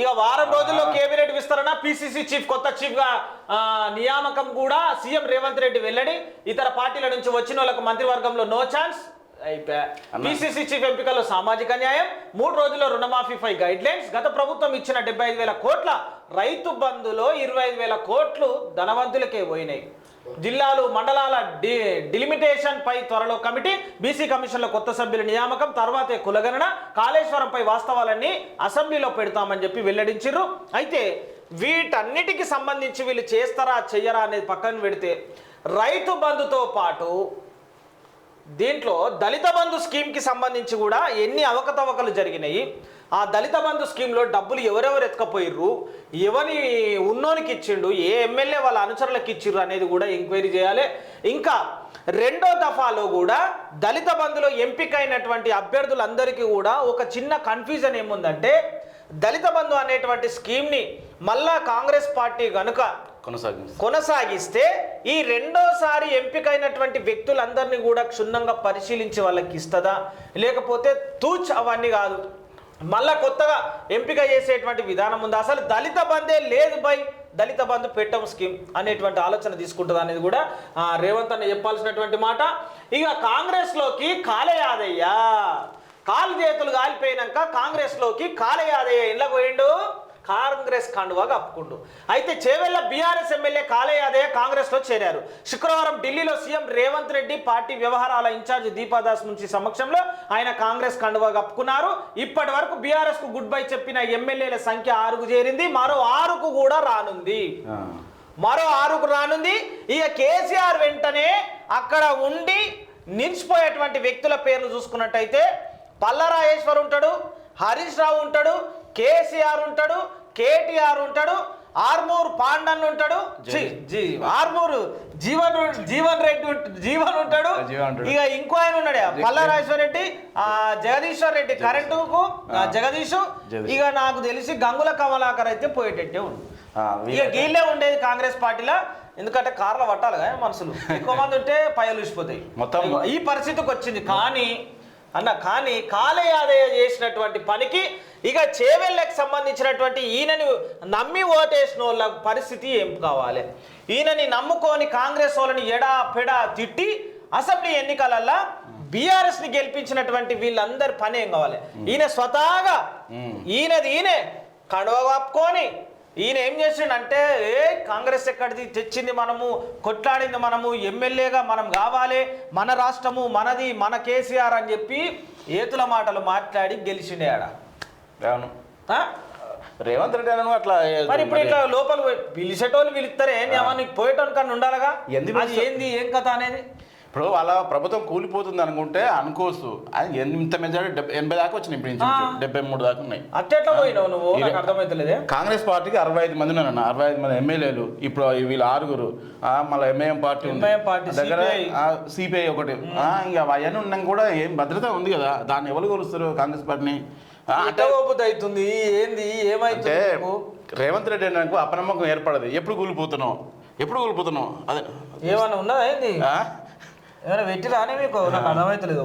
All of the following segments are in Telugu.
ఇక వారం రోజుల్లో కేబినెట్ విస్తరణ, పిసిసి చీఫ్ కొత్త చీఫ్ గా నియామకం కూడా సీఎం రేవంత్ రెడ్డి వెల్లడి. ఇతర పార్టీల నుంచి వచ్చిన వాళ్ళకు మంత్రివర్గంలో నో ఛాన్స్. పిసిసి చీఫ్ ఎంపికలో సామాజిక న్యాయం, 3 రోజుల్లో రుణమాఫీపై గైడ్ లైన్స్. గత ప్రభుత్వం ఇచ్చిన 75,000 కోట్ల రైతు బంధులో 25,000 కోట్లు ధనవంతులకే పోయినాయి. జిల్లాలు మండలాల డిలిమిటేషన్ పై త్వరలో కమిటీ, బీసీ కమిషన్లో కొత్త సభ్యుల నియామకం, తర్వాతే కులగణన, కాళేశ్వరంపై వాస్తవాలన్నీ అసెంబ్లీలో పెడతామని చెప్పి వెల్లడించారు. అయితే వీటన్నిటికి సంబంధించి వీళ్ళు చేస్తారా చెయ్యరా అనేది పక్కన పెడితే, రైతు బంధుతో పాటు దీంట్లో దళిత బంధు స్కీమ్కి సంబంధించి కూడా ఎన్ని అవకతవకలు జరిగినాయి, ఆ దళిత బంధు స్కీమ్లో డబ్బులు ఎవరెవరు ఎత్తుకపోయిర్రు, ఎవరి ఉన్నోనికి ఇచ్చిండు, ఏ ఎమ్మెల్యే వాళ్ళ అనుచరులకు ఇచ్చిర్రు అనేది కూడా ఎంక్వైరీ చేయాలి. ఇంకా 2వ దఫాలో కూడా దళిత బంధులో ఎంపికైనటువంటి అభ్యర్థులందరికీ కూడా ఒక చిన్న కన్ఫ్యూజన్ ఏముందంటే, దళిత బంధు అనేటువంటి స్కీమ్ని మళ్ళా కాంగ్రెస్ పార్టీ కనుక కొనసాగిస్తే ఈ 2వసారి ఎంపికైనటువంటి వ్యక్తులందరినీ కూడా క్షుణ్ణంగా పరిశీలించి వాళ్ళకి ఇస్తుందా, లేకపోతే తూచ్ అవన్నీ కాదు మళ్ళా కొత్తగా ఎంపిక చేసేటువంటి విధానం ఉందా, అసలు దళిత బంధే లేదు బై దళిత బంధు పెట్టం స్కీమ్ అనేటువంటి ఆలోచన తీసుకుంటుంది అనేది కూడా రేవంత్ అన్న చెప్పాల్సినటువంటి మాట. ఇక కాంగ్రెస్లోకి కాలయాదయ్య కాలు చేతులు కాలిపోయినాక కాంగ్రెస్లోకి కాలయాదయ్య ఇలా పోయిండు, కాంగ్రెస్ కండువా కప్పుకుండు. అయితే చేవెళ్ల బీఆర్ఎస్ ఎమ్మెల్యే కాలయాదయ్య కాంగ్రెస్లో చేరారు. శుక్రవారం ఢిల్లీలో సీఎం రేవంత్ రెడ్డి, పార్టీ వ్యవహారాల ఇన్ఛార్జ్ దీపాదాస్ నుంచి సమక్షంలో ఆయన కాంగ్రెస్ కండువా కప్పుకున్నారు. ఇప్పటి వరకు బీఆర్ఎస్ కు గుడ్ బై చెప్పిన ఎమ్మెల్యేల సంఖ్య 6కు చేరింది. మరో 6కు కూడా రానుంది. ఇక కేసీఆర్ వెంటనే అక్కడ ఉండి నిలిచిపోయేటువంటి వ్యక్తుల పేర్లు చూసుకున్నట్టయితే పల్లరాజేశ్వర్ ఉంటాడు, హరీష్ రావు ఉంటాడు, కేసీఆర్ ఉంటాడు, కేటీఆర్ ఉంటాడు, ఆర్మూర్ పాండన్ ఉంటాడు, ఆర్మూరు జీవన్ ఉంటాడు. ఇక ఇంకో ఆయన ఉన్నాడు పల్లరాజేశ్వర్ రెడ్డి, జగదీశ్వర్ రెడ్డి కరెంటుకు జగదీష్. ఇక నాకు తెలిసి గంగుల కమలాకర్ అయితే పోయేటట్టే ఉంది. ఇక గీళ్ళే ఉండేది కాంగ్రెస్ పార్టీలో, ఎందుకంటే కార్లో పట్టాలి కదా మనుషులు, ఎక్కువ మంది ఉంటే పైలు ఊసిపోతాయి. మొత్తం ఈ పరిస్థితికి వచ్చింది. కానీ కాలయాదయ్య చేసినటువంటి పనికి ఇక చేవెళ్ళకి సంబంధించినటువంటి ఈయనని నమ్మి ఓటేసిన వాళ్ళ పరిస్థితి ఏం కావాలి? ఈయనని నమ్ముకొని కాంగ్రెస్ వాళ్ళని ఎడా పెడా తిట్టి అసెంబ్లీ ఎన్నికలల్లో బీఆర్ఎస్ని గెలిపించినటువంటి వీళ్ళందరి పని ఏం కావాలి? ఈయన స్వతహాగా ఈయనే కండువా కప్పుకొని ఈయన ఏం చేసిండంటే, కాంగ్రెస్ ఎక్కడిది తెచ్చింది మనము, కొట్లాడింది మనము, ఎమ్మెల్యేగా మనం కావాలి, మన రాష్ట్రము మనది, మన కేసీఆర్ అని చెప్పి ఏతుల మాటలు మాట్లాడి గెలిచిండే ఆడ రేవంత్ రెడ్డి అని అట్లా. మరి ఇప్పుడు ఇట్లా లోపల పిలిచేటోళ్ళు పిలుస్తారే, ఏమన్నా పోయేటోళ్ళు కానీ ఉండాలిగా, అది ఏంది ఏం కథ అనేది. ఇప్పుడు వాళ్ళ ప్రభుత్వం కూలిపోతుంది అనుకుంటే అనుకోవచ్చు, అది ఇంత మెజారిటీ 80 దాకా వచ్చినాయి, ఇప్పుడు 73 దాకా ఉన్నాయి. అట్లా పోయినావు నువ్వు, నాకు అర్థమవుతలేదే. కాంగ్రెస్ పార్టీకి 65 మంది ఉన్నారన్న, 65 మంది ఎమ్మెల్యేలు. ఇప్పుడు వీళ్ళు 6గురు, మళ్ళీ ఎంఐఎం పార్టీ దగ్గర సిపిఐ ఒకటి, ఇంకా అవన్నీ ఉన్నాం కూడా ఏం భద్రత ఉంది కదా, దాన్ని ఎవరు కొలుస్తారు కాంగ్రెస్ పార్టీని? అవుతుంది ఏంది ఏమైతే రేవంత్ రెడ్డి నాకు అపనమ్మకం ఏర్పడదు. ఎప్పుడు కూలిపోతున్నావు అదే ఏమన్నా ఉన్నదా ఏంది, ఏమైనా పెట్టి రానే మీకు, నాకు అర్థమవుతలేదు.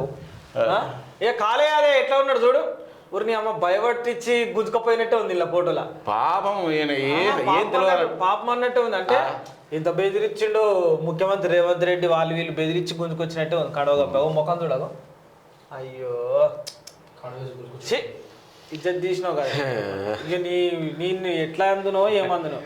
ఇక కాలేయాదే ఎట్లా ఉన్నాడు చూడు, ఊరిని అమ్మ భయపట్టించి గుంజుకపోయినట్టే ఉంది ఇలా ఫోటోలో. పాపం పాపం అన్నట్టే ఉంది. అంటే ఇంత బెదిరించిండు ముఖ్యమంత్రి రేవంత్ రెడ్డి, వాళ్ళు వీళ్ళు బెదిరించి గుంజుకొచ్చినట్టే ఉంది. కడవగా ముఖం చూడదు, అయ్యో ఇజ్జత్ తీసినావు కదా. ఇక నిన్ను ఎట్లా అందునో ఏమందునో.